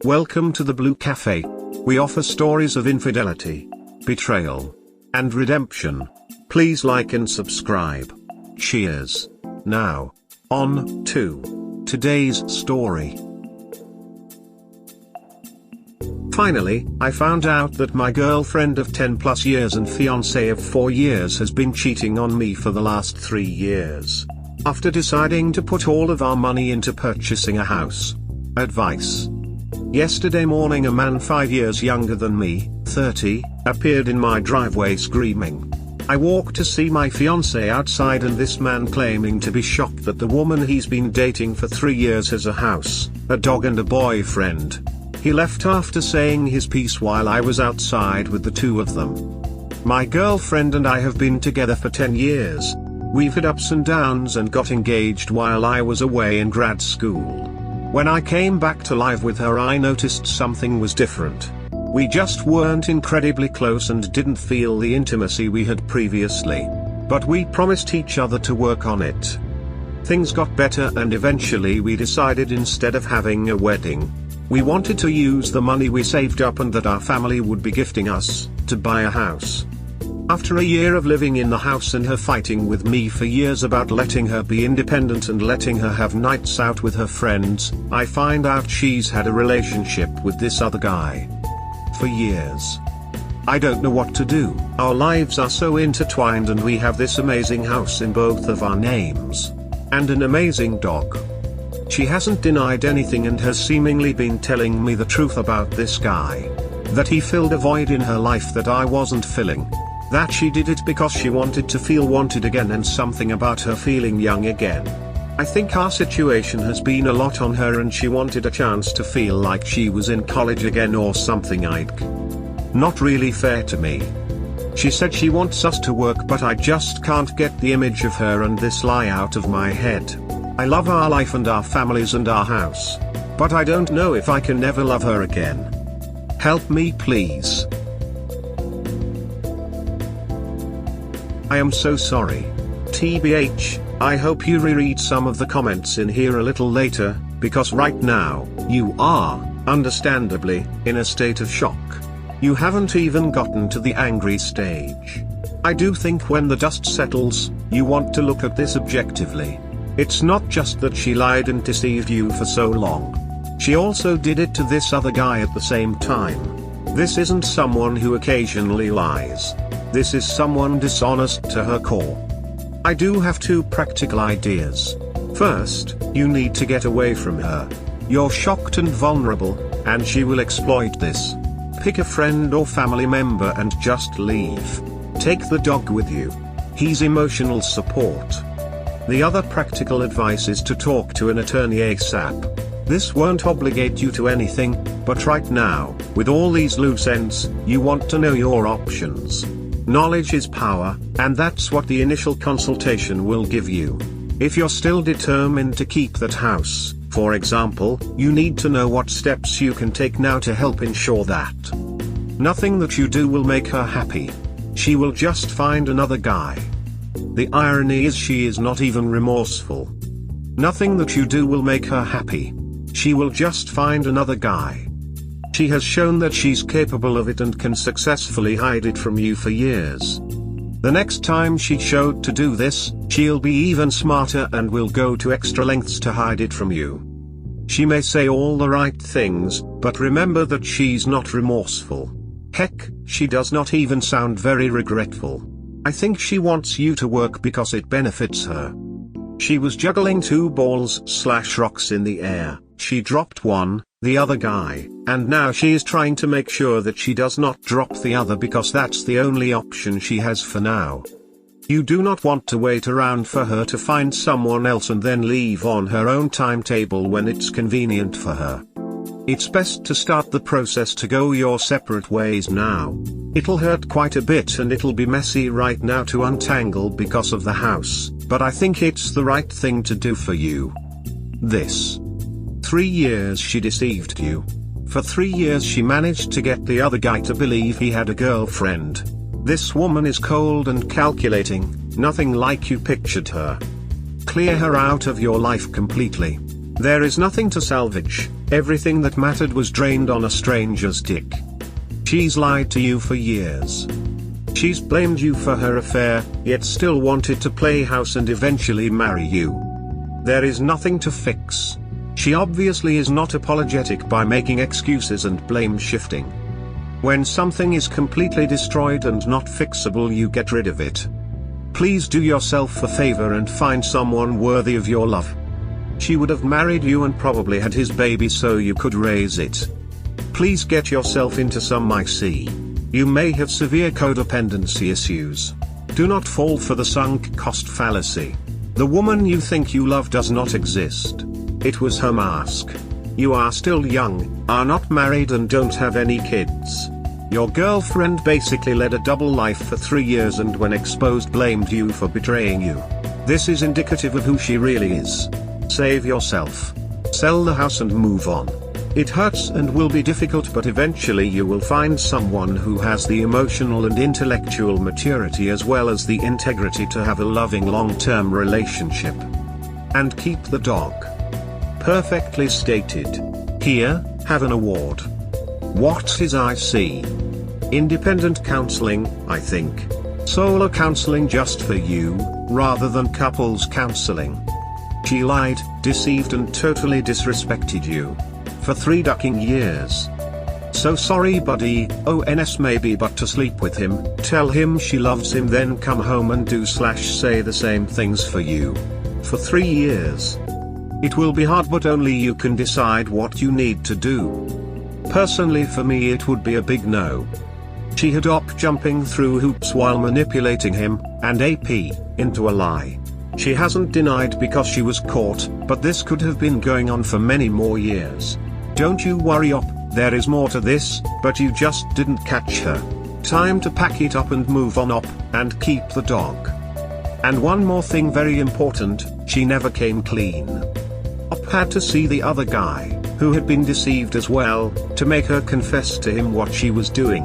Welcome to the Blue Cafe. We offer stories of infidelity, betrayal, and redemption. Please like and subscribe. Cheers. Now, on to today's story. Finally, I found out that my girlfriend of 10 plus years and fiance of 4 years has been cheating on me for the last 3 years. After deciding to put all of our money into purchasing a house. Advice. Yesterday morning a man 5 years younger than me, 30, appeared in my driveway screaming. I walked to see my fiance outside and this man claiming to be shocked that the woman he's been dating for 3 years has a house, a dog and a boyfriend. He left after saying his piece while I was outside with the two of them. My girlfriend and I have been together for 10 years. We've had ups and downs and got engaged while I was away in grad school. When I came back to live with her I noticed something was different. We just weren't incredibly close and didn't feel the intimacy we had previously. But we promised each other to work on it. Things got better and eventually we decided instead of having a wedding, we wanted to use the money we saved up and that our family would be gifting us, to buy a house. After a year of living in the house and her fighting with me for years about letting her be independent and letting her have nights out with her friends, I find out she's had a relationship with this other guy. For years. I don't know what to do. Our lives are so intertwined and we have this amazing house in both of our names. And an amazing dog. She hasn't denied anything and has seemingly been telling me the truth about this guy. That he filled a void in her life that I wasn't filling. That she did it because she wanted to feel wanted again and something about her feeling young again. I think our situation has been a lot on her and she wanted a chance to feel like she was in college again or something. Not really fair to me. She said she wants us to work but I just can't get the image of her and this lie out of my head. I love our life and our families and our house. But I don't know if I can ever love her again. Help me please. I am so sorry. TBH, I hope you reread some of the comments in here a little later, because right now, you are, understandably, in a state of shock. You haven't even gotten to the angry stage. I do think when the dust settles, you want to look at this objectively. It's not just that she lied and deceived you for so long. She also did it to this other guy at the same time. This isn't someone who occasionally lies. This is someone dishonest to her core. I do have 2 practical ideas. First, you need to get away from her. You're shocked and vulnerable, and she will exploit this. Pick a friend or family member and just leave. Take the dog with you. He's emotional support. The other practical advice is to talk to an attorney ASAP. This won't obligate you to anything, but right now, with all these loose ends, you want to know your options. Knowledge is power, and that's what the initial consultation will give you. If you're still determined to keep that house, for example, you need to know what steps you can take now to help ensure that. Nothing that you do will make her happy. She will just find another guy. The irony is she is not even remorseful. Nothing that you do will make her happy. She will just find another guy. She has shown that she's capable of it and can successfully hide it from you for years. The next time she showed to do this, she'll be even smarter and will go to extra lengths to hide it from you. She may say all the right things, but remember that she's not remorseful. Heck, she does not even sound very regretful. I think she wants you to work because it benefits her. She was juggling 2 balls/rocks in the air. She dropped one, the other guy, and now she is trying to make sure that she does not drop the other because that's the only option she has for now. You do not want to wait around for her to find someone else and then leave on her own timetable when it's convenient for her. It's best to start the process to go your separate ways now. It'll hurt quite a bit and it'll be messy right now to untangle because of the house, but I think it's the right thing to do for you. This. 3 years she deceived you. For 3 years she managed to get the other guy to believe he had a girlfriend. This woman is cold and calculating, nothing like you pictured her. Clear her out of your life completely. There is nothing to salvage, everything that mattered was drained on a stranger's dick. She's lied to you for years. She's blamed you for her affair, yet still wanted to play house and eventually marry you. There is nothing to fix. She obviously is not apologetic by making excuses and blame shifting. When something is completely destroyed and not fixable, you get rid of it. Please do yourself a favor and find someone worthy of your love. She would have married you and probably had his baby so you could raise it. Please get yourself into some IC. You may have severe codependency issues. Do not fall for the sunk cost fallacy. The woman you think you love does not exist. It was her mask. You are still young, are not married and don't have any kids. Your girlfriend basically led a double life for 3 years and when exposed blamed you for betraying you. This is indicative of who she really is. Save yourself. Sell the house and move on. It hurts and will be difficult, but eventually you will find someone who has the emotional and intellectual maturity as well as the integrity to have a loving long-term relationship. And keep the dog. Perfectly stated. Here, have an award. What is IC? Independent counseling, I think. Solo counseling just for you, rather than couples counseling. She lied, deceived and totally disrespected you. For 3 ducking years. So sorry buddy, ONS maybe, but to sleep with him, tell him she loves him, then come home and do/say the same things for you. For 3 years. It will be hard, but only you can decide what you need to do. Personally for me it would be a big no. She had opted jumping through hoops while manipulating him, and AP, into a lie. She hasn't denied because she was caught, but this could have been going on for many more years. Don't you worry op, there is more to this, but you just didn't catch her. Time to pack it up and move on op, and keep the dog. And one more thing very important, she never came clean. Op had to see the other guy, who had been deceived as well, to make her confess to him what she was doing.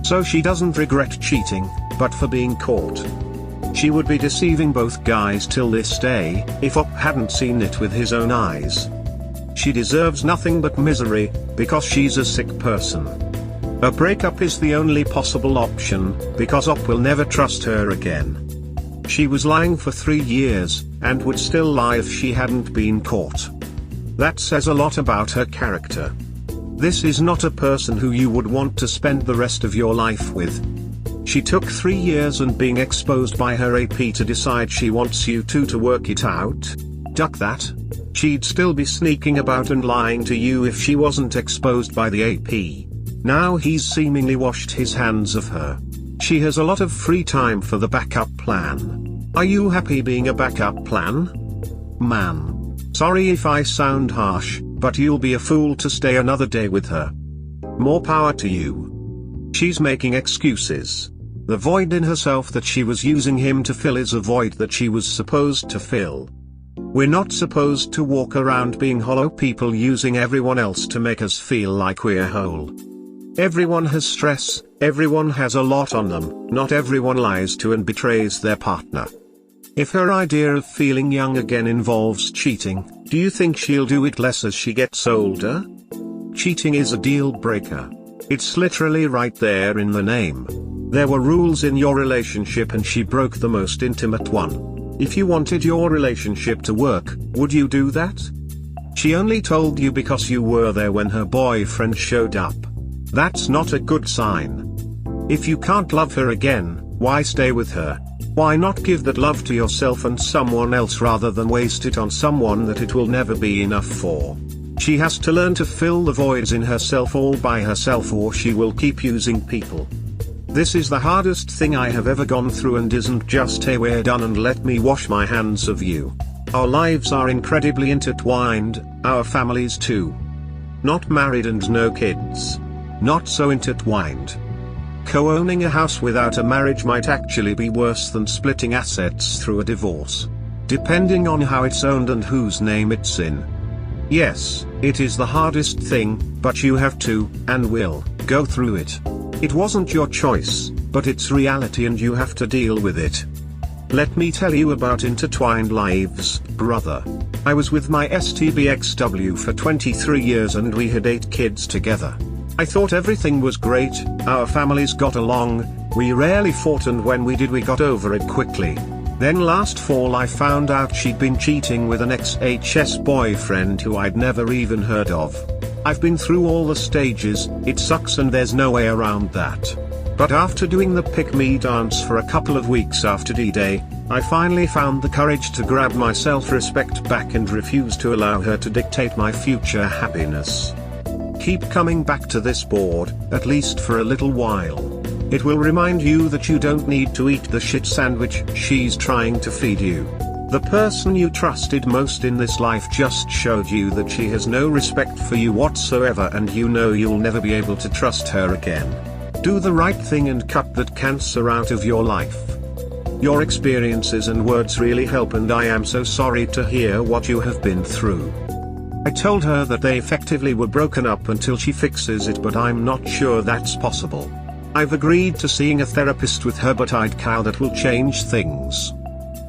So she doesn't regret cheating, but for being caught. She would be deceiving both guys till this day, if Op hadn't seen it with his own eyes. She deserves nothing but misery, because she's a sick person. A breakup is the only possible option, because Op will never trust her again. She was lying for 3 years, and would still lie if she hadn't been caught. That says a lot about her character. This is not a person who you would want to spend the rest of your life with. She took 3 years and being exposed by her AP to decide she wants you two to work it out. Duck that. She'd still be sneaking about and lying to you if she wasn't exposed by the AP. Now he's seemingly washed his hands of her. She has a lot of free time for the backup plan. Are you happy being a backup plan? Man. Sorry if I sound harsh, but you'll be a fool to stay another day with her. More power to you. She's making excuses. The void in herself that she was using him to fill is a void that she was supposed to fill. We're not supposed to walk around being hollow people using everyone else to make us feel like we're whole. Everyone has stress, everyone has a lot on them, not everyone lies to and betrays their partner. If her idea of feeling young again involves cheating, do you think she'll do it less as she gets older? Cheating is a deal breaker. It's literally right there in the name. There were rules in your relationship and she broke the most intimate one. If you wanted your relationship to work, would you do that? She only told you because you were there when her boyfriend showed up. That's not a good sign. If you can't love her again, why stay with her? Why not give that love to yourself and someone else rather than waste it on someone that it will never be enough for? She has to learn to fill the voids in herself all by herself, or she will keep using people. This is the hardest thing I have ever gone through and isn't just "hey, we're done and let me wash my hands of you." Our lives are incredibly intertwined, our families too. Not married and no kids. Not so intertwined. Co-owning a house without a marriage might actually be worse than splitting assets through a divorce. Depending on how it's owned and whose name it's in. Yes, it is the hardest thing, but you have to, and will, go through it. It wasn't your choice, but it's reality and you have to deal with it. Let me tell you about Intertwined lives, brother. I was with my STBXW for 23 years and we had 8 kids together. I thought everything was great, our families got along, we rarely fought, and when we did we got over it quickly. Then last fall I found out she'd been cheating with an ex-HS boyfriend who I'd never even heard of. I've been through all the stages, it sucks and there's no way around that. But after doing the pick-me dance for a couple of weeks after D-Day, I finally found the courage to grab my self-respect back and refuse to allow her to dictate my future happiness. Keep coming back to this board, at least for a little while. It will remind you that you don't need to eat the shit sandwich she's trying to feed you. The person you trusted most in this life just showed you that she has no respect for you whatsoever, and you know you'll never be able to trust her again. Do the right thing and cut that cancer out of your life. Your experiences and words really help, and I am so sorry to hear what you have been through. I told her that they effectively were broken up until she fixes it, but I'm not sure that's possible. I've agreed to seeing a therapist with her, but I'd cow that will change things.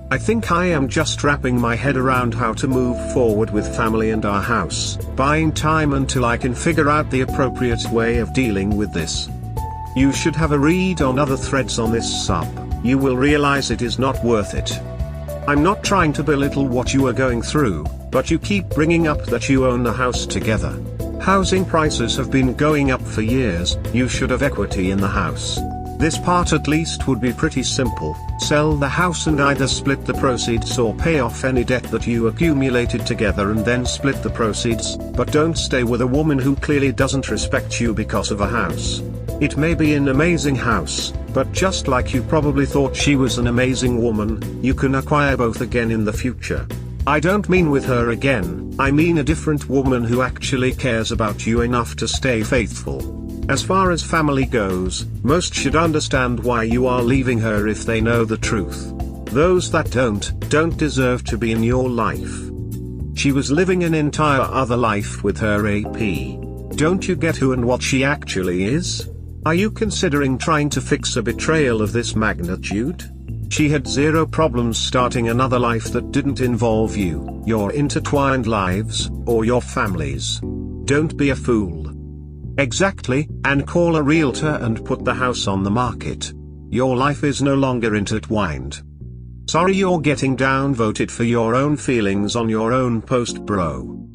I think I am just wrapping my head around how to move forward with family and our house, buying time until I can figure out the appropriate way of dealing with this. You should have a read on other threads on this sub, you will realize it is not worth it. I'm not trying to belittle what you are going through, but you keep bringing up that you own a house together. Housing prices have been going up for years, you should have equity in the house. This part at least would be pretty simple: sell the house and either split the proceeds or pay off any debt that you accumulated together and then split the proceeds, but don't stay with a woman who clearly doesn't respect you because of a house. It may be an amazing house, but just like you probably thought she was an amazing woman, you can acquire both again in the future. I don't mean with her again, I mean a different woman who actually cares about you enough to stay faithful. As far as family goes, most should understand why you are leaving her if they know the truth. Those that don't deserve to be in your life. She was living an entire other life with her AP. Don't you get who and what she actually is? Are you considering trying to fix a betrayal of this magnitude? She had zero problems starting another life that didn't involve you, your intertwined lives, or your families. Don't be a fool. Exactly, and call a realtor and put the house on the market. Your life is no longer intertwined. Sorry you're getting downvoted for your own feelings on your own post, bro.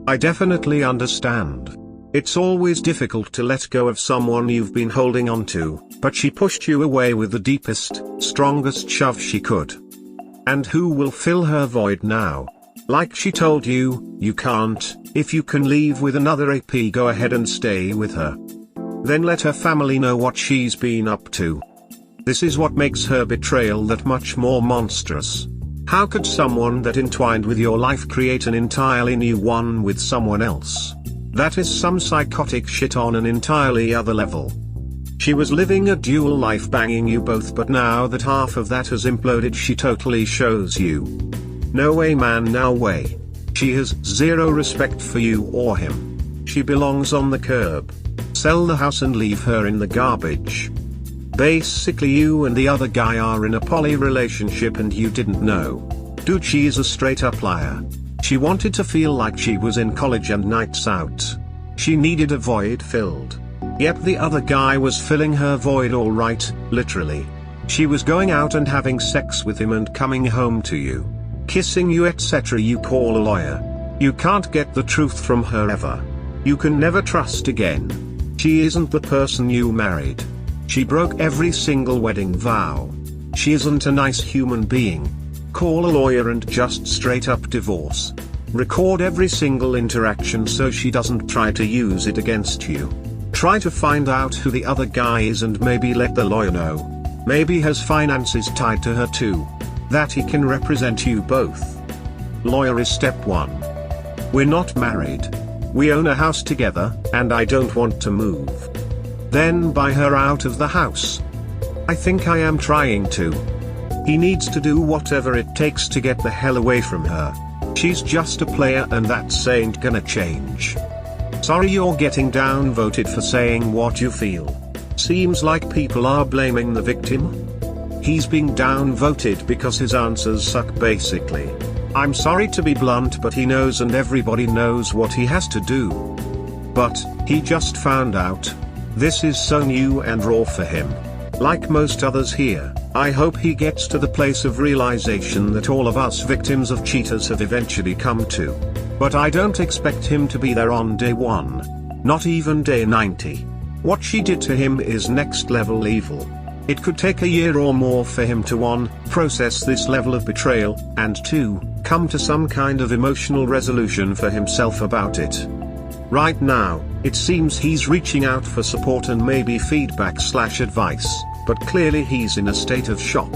I definitely understand. It's always difficult to let go of someone you've been holding on to, but she pushed you away with the deepest, strongest shove she could. And who will fill her void now? Like she told you, you can't. If you can leave with another AP, go ahead and stay with her. Then let her family know what she's been up to. This is what makes her betrayal that much more monstrous. How could someone that entwined with your life create an entirely new one with someone else? That is some psychotic shit on an entirely other level. She was living a dual life banging you both, but now that half of that has imploded, she totally shows you. No way, man, no way. She has zero respect for you or him. She belongs on the curb. Sell the house and leave her in the garbage. Basically you and the other guy are in a poly relationship and you didn't know. Dude, she is a straight up liar. She wanted to feel like she was in college and nights out. She needed a void filled. Yep, the other guy was filling her void, alright, literally. She was going out and having sex with him and coming home to you, kissing you, etc. You call a lawyer. You can't get the truth from her ever. You can never trust again. She isn't the person you married. She broke every single wedding vow. She isn't a nice human being. Call a lawyer and just straight up divorce. Record every single interaction so she doesn't try to use it against you. Try to find out who the other guy is and maybe let the lawyer know. Maybe has finances tied to her too. That he can represent you both. Lawyer is step 1. We're not married. We own a house together, and I don't want to move. Then buy her out of the house. I think I am trying to. He needs to do whatever it takes to get the hell away from her. She's just a player and that ain't gonna change. Sorry you're getting downvoted for saying what you feel. Seems like people are blaming the victim. He's being downvoted because his answers suck basically. I'm sorry to be blunt, but he knows and everybody knows what he has to do. But, he just found out. This is so new and raw for him. Like most others here, I hope he gets to the place of realization that all of us victims of cheaters have eventually come to. But I don't expect him to be there on day 1. Not even day 90. What she did to him is next level evil. It could take a year or more for him to 1. Process this level of betrayal, and 2. Come to some kind of emotional resolution for himself about it. Right now, it seems he's reaching out for support and maybe feedback/advice, but clearly he's in a state of shock.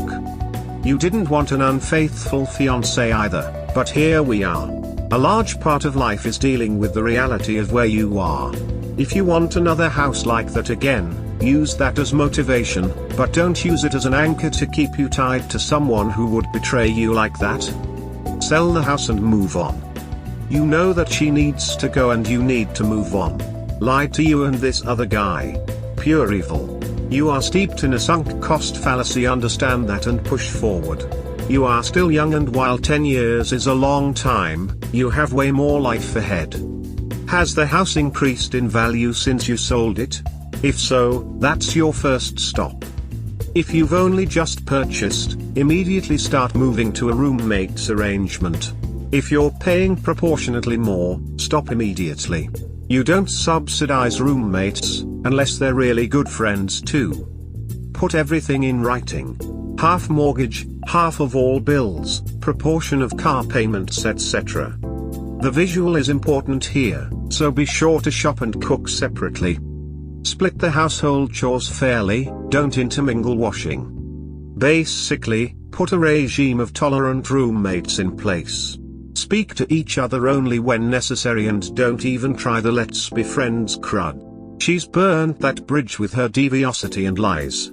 You didn't want an unfaithful fiance either, but here we are. A large part of life is dealing with the reality of where you are. If you want another house like that again, use that as motivation, but don't use it as an anchor to keep you tied to someone who would betray you like that. Sell the house and move on. You know that she needs to go and you need to move on. Lied to you and this other guy. Pure evil. You are steeped in a sunk cost fallacy, understand that and push forward. You are still young, and while 10 years is a long time, you have way more life ahead. Has the house increased in value since you sold it? If so, that's your first stop. If you've only just purchased, immediately start moving to a roommate's arrangement. If you're paying proportionately more, stop immediately. You don't subsidize roommates, unless they're really good friends too. Put everything in writing. Half mortgage, half of all bills, proportion of car payments, etc. The visual is important here, so be sure to shop and cook separately. Split the household chores fairly, don't intermingle washing. Basically, put a regime of tolerant roommates in place. Speak to each other only when necessary and don't even try the let's be friends crud. She's burnt that bridge with her deviosity and lies.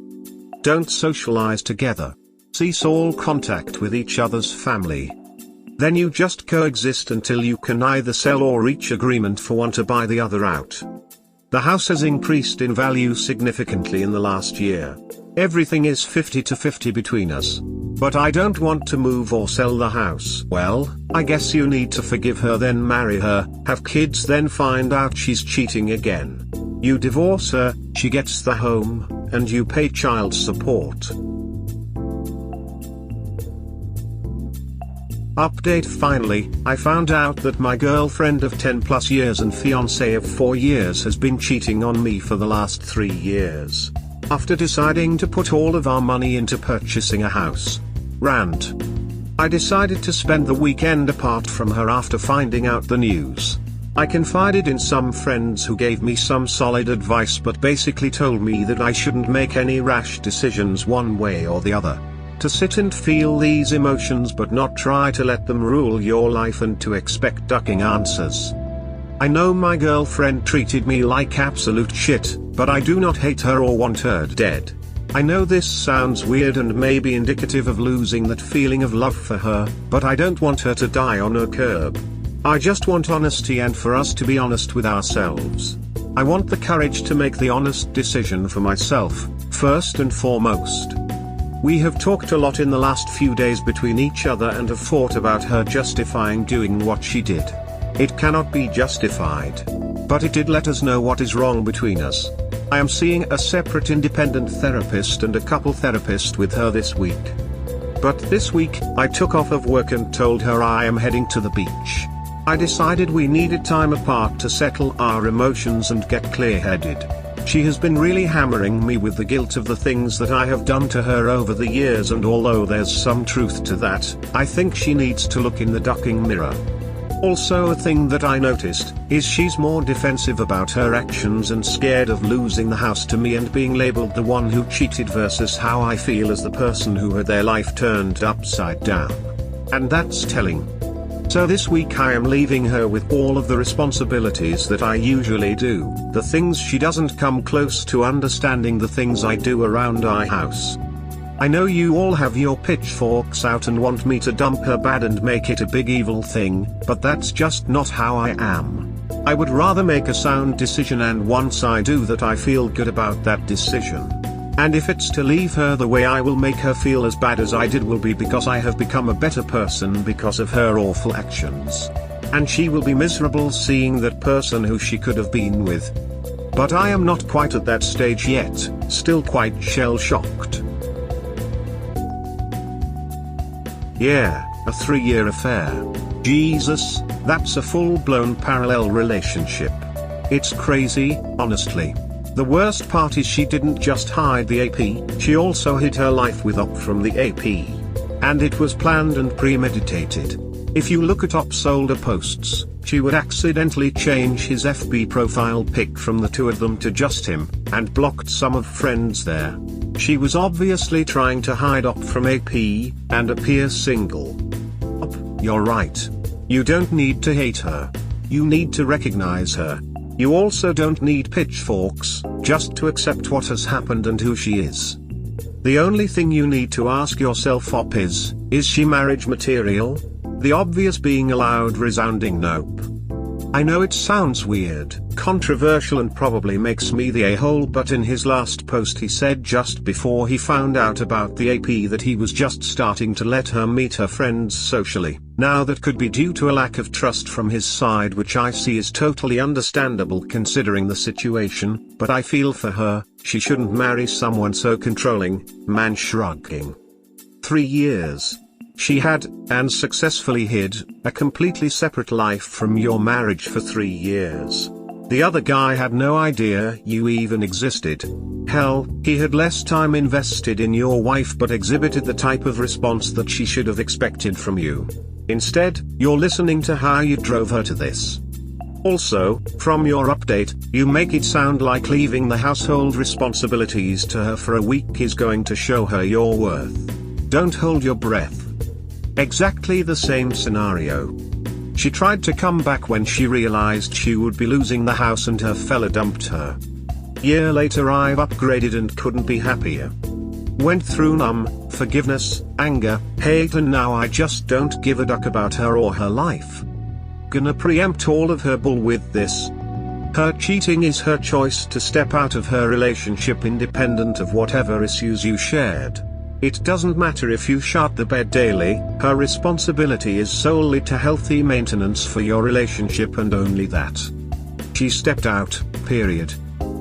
Don't socialize together. Cease all contact with each other's family. Then you just coexist until you can either sell or reach agreement for one to buy the other out. The house has increased in value significantly in the last year. Everything is 50-50 between us. But I don't want to move or sell the house. Well, I guess you need to forgive her, then marry her, have kids, then find out she's cheating again. You divorce her, she gets the home, and you pay child support. Update: finally, I found out that my girlfriend of 10+ years and fiance of 4 years has been cheating on me for the last 3 years. After deciding to put all of our money into purchasing a house. Rant. I decided to spend the weekend apart from her after finding out the news. I confided in some friends who gave me some solid advice, but basically told me that I shouldn't make any rash decisions one way or the other. To sit and feel these emotions but not try to let them rule your life, and to expect ducking answers. I know my girlfriend treated me like absolute shit, but I do not hate her or want her dead. I know this sounds weird and may be indicative of losing that feeling of love for her, but I don't want her to die on a curb. I just want honesty, and for us to be honest with ourselves. I want the courage to make the honest decision for myself, first and foremost. We have talked a lot in the last few days between each other and have fought about her justifying doing what she did. It cannot be justified. But it did let us know what is wrong between us. I am seeing a separate independent therapist and a couple therapist with her this week. But this week, I took off of work and told her I am heading to the beach. I decided we needed time apart to settle our emotions and get clear-headed. She has been really hammering me with the guilt of the things that I have done to her over the years, and although there's some truth to that, I think she needs to look in the ducking mirror. Also, a thing that I noticed is she's more defensive about her actions and scared of losing the house to me and being labeled the one who cheated versus how I feel as the person who had their life turned upside down. And that's telling. So this week I am leaving her with all of the responsibilities that I usually do, the things she doesn't come close to understanding, the things I do around our house. I know you all have your pitchforks out and want me to dump her bad and make it a big evil thing, but that's just not how I am. I would rather make a sound decision, and once I do that I feel good about that decision. And if it's to leave her, the way I will make her feel as bad as I did will be because I have become a better person because of her awful actions. And she will be miserable seeing that person who she could have been with. But I am not quite at that stage yet, still quite shell-shocked. Yeah, a 3-year affair. Jesus, that's a full-blown parallel relationship. It's crazy, honestly. The worst part is she didn't just hide the AP, she also hid her life with Op from the AP. And it was planned and premeditated. If you look at Op's older posts, she would accidentally change his FB profile pic from the two of them to just him, and blocked some of friends there. She was obviously trying to hide Op from AP, and appear single. Op, you're right. You don't need to hate her. You need to recognize her. You also don't need pitchforks, just to accept what has happened and who she is. The only thing you need to ask yourself, Op, is she marriage material? The obvious being a loud resounding nope. I know it sounds weird, controversial, and probably makes me the a-hole, but in his last post he said just before he found out about the AP that he was just starting to let her meet her friends socially. Now that could be due to a lack of trust from his side, which I see is totally understandable considering the situation, but I feel for her. She shouldn't marry someone so controlling. Man shrugging. 3 years. She had, and successfully hid, a completely separate life from your marriage for 3 years. The other guy had no idea you even existed. Hell, he had less time invested in your wife but exhibited the type of response that she should have expected from you. Instead, you're listening to how you drove her to this. Also, from your update, you make it sound like leaving the household responsibilities to her for a week is going to show her your worth. Don't hold your breath. Exactly the same scenario. She tried to come back when she realized she would be losing the house and her fella dumped her. Year later I've upgraded and couldn't be happier. Went through forgiveness, anger, hate, and now I just don't give a duck about her or her life. Gonna preempt all of her bull with this. Her cheating is her choice to step out of her relationship independent of whatever issues you shared. It doesn't matter if you shut the bed daily, her responsibility is solely to healthy maintenance for your relationship and only that. She stepped out, period.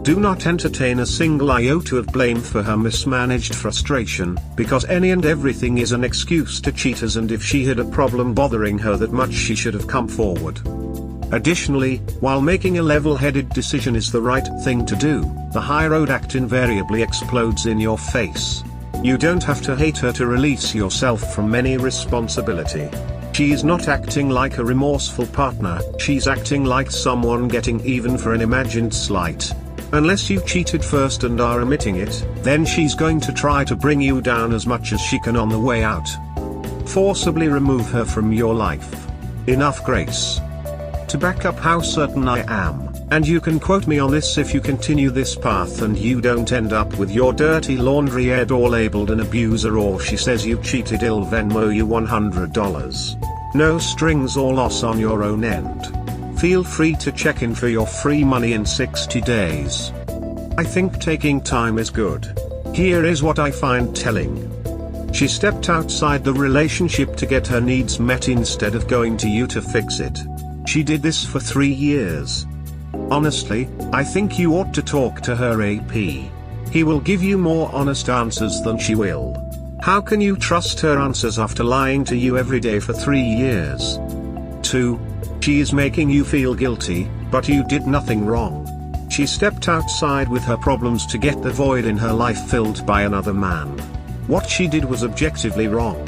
Do not entertain a single iota of blame for her mismanaged frustration, because any and everything is an excuse to cheaters, and if she had a problem bothering her that much she should have come forward. Additionally, while making a level-headed decision is the right thing to do, the high road act invariably explodes in your face. You don't have to hate her to release yourself from any responsibility. She is not acting like a remorseful partner, she's acting like someone getting even for an imagined slight. Unless you cheated first and are admitting it, then she's going to try to bring you down as much as she can on the way out. Forcibly remove her from your life. Enough grace. To back up how certain I am, and you can quote me on this if you continue this path and you don't end up with your dirty laundry aired or labeled an abuser, or she says you cheated, I'll Venmo you $100. No strings or loss on your own end. Feel free to check in for your free money in 60 days. I think taking time is good. Here is what I find telling. She stepped outside the relationship to get her needs met instead of going to you to fix it. She did this for 3 years. Honestly, I think you ought to talk to her AP. He will give you more honest answers than she will. How can you trust her answers after lying to you every day for 3 years? 2. She is making you feel guilty, but you did nothing wrong. She stepped outside with her problems to get the void in her life filled by another man. What she did was objectively wrong.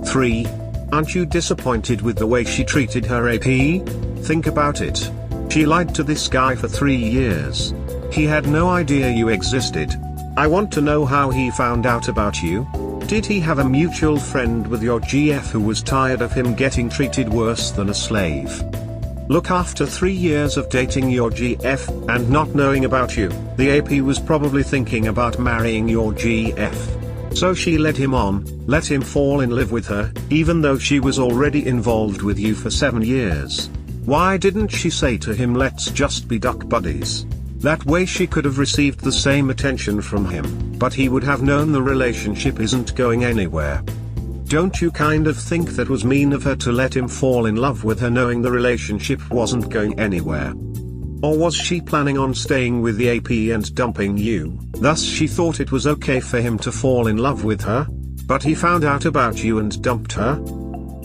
3. Aren't you disappointed with the way she treated her AP? Think about it. She lied to this guy for 3 years. He had no idea you existed. I want to know how he found out about you. Did he have a mutual friend with your GF who was tired of him getting treated worse than a slave? Look, after 3 years of dating your GF, and not knowing about you, the AP was probably thinking about marrying your GF. So she led him on, let him fall in love with her, even though she was already involved with you for 7 years. Why didn't she say to him, let's just be duck buddies? She lied to this guy for 3 years. He had no idea you existed. I want to know how he found out about you. Did he have a mutual friend with your GF who was tired of him getting treated worse than a slave? Look, after 3 years of dating your GF, and not knowing about you, the AP was probably thinking about marrying your GF. So she let him on, let him fall in love with her, even though she was already involved with you for 7 years. Why didn't she say to him, let's just be duck buddies? That way she could have received the same attention from him, but he would have known the relationship isn't going anywhere. Don't you kind of think that was mean of her to let him fall in love with her knowing the relationship wasn't going anywhere? Or was she planning on staying with the AP and dumping you, thus she thought it was okay for him to fall in love with her? But he found out about you and dumped her?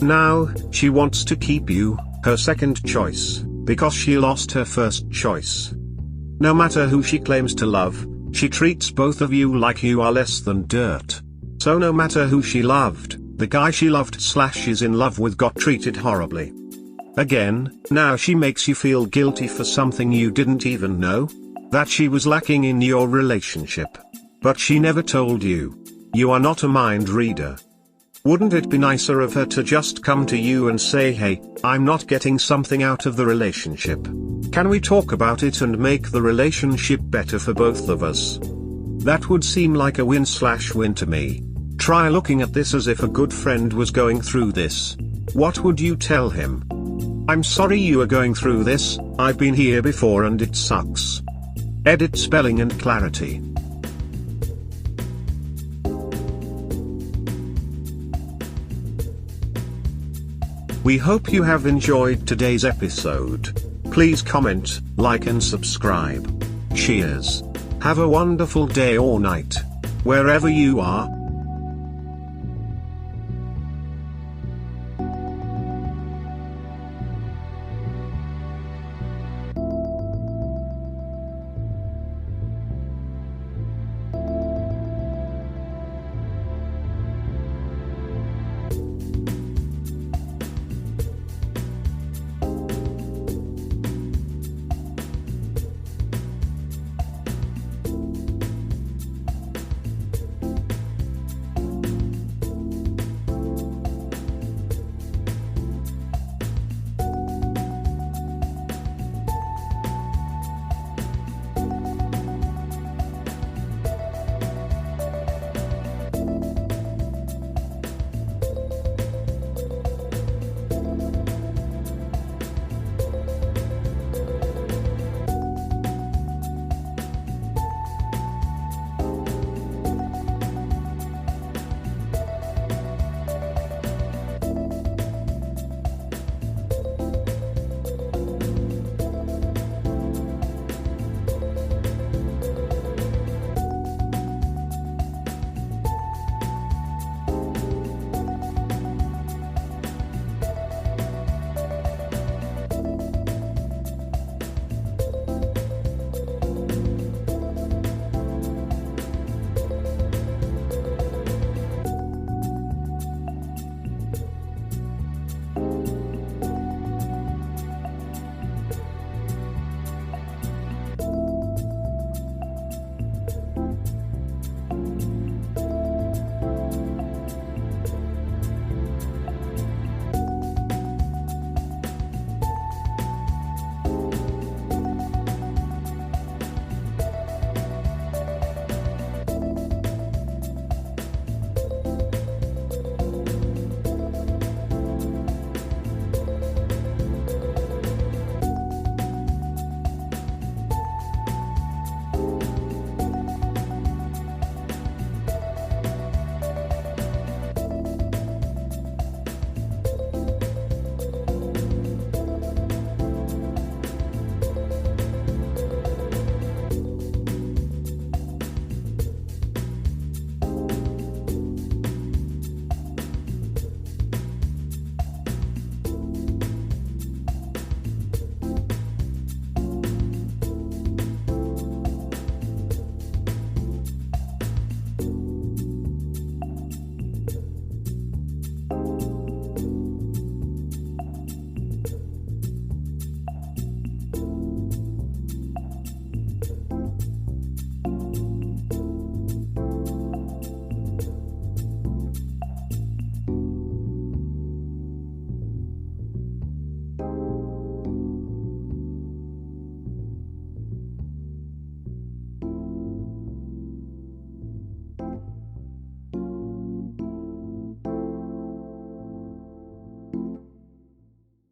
Now, she wants to keep you, her second choice, because she lost her first choice. No matter who she claims to love, she treats both of you like you are less than dirt. So no matter who she loved, the guy she loved/is in love with got treated horribly. Again, now she makes you feel guilty for something you didn't even know? That she was lacking in your relationship. But she never told you. You are not a mind reader. Wouldn't it be nicer of her to just come to you and say, hey, I'm not getting something out of the relationship. Can we talk about it and make the relationship better for both of us? That would seem like a win/win to me. Try looking at this as if a good friend was going through this. What would you tell him? I'm sorry you are going through this, I've been here before and it sucks. Edit spelling and clarity. We hope you have enjoyed today's episode. Please comment, like and subscribe. Cheers. Have a wonderful day or night. Wherever you are.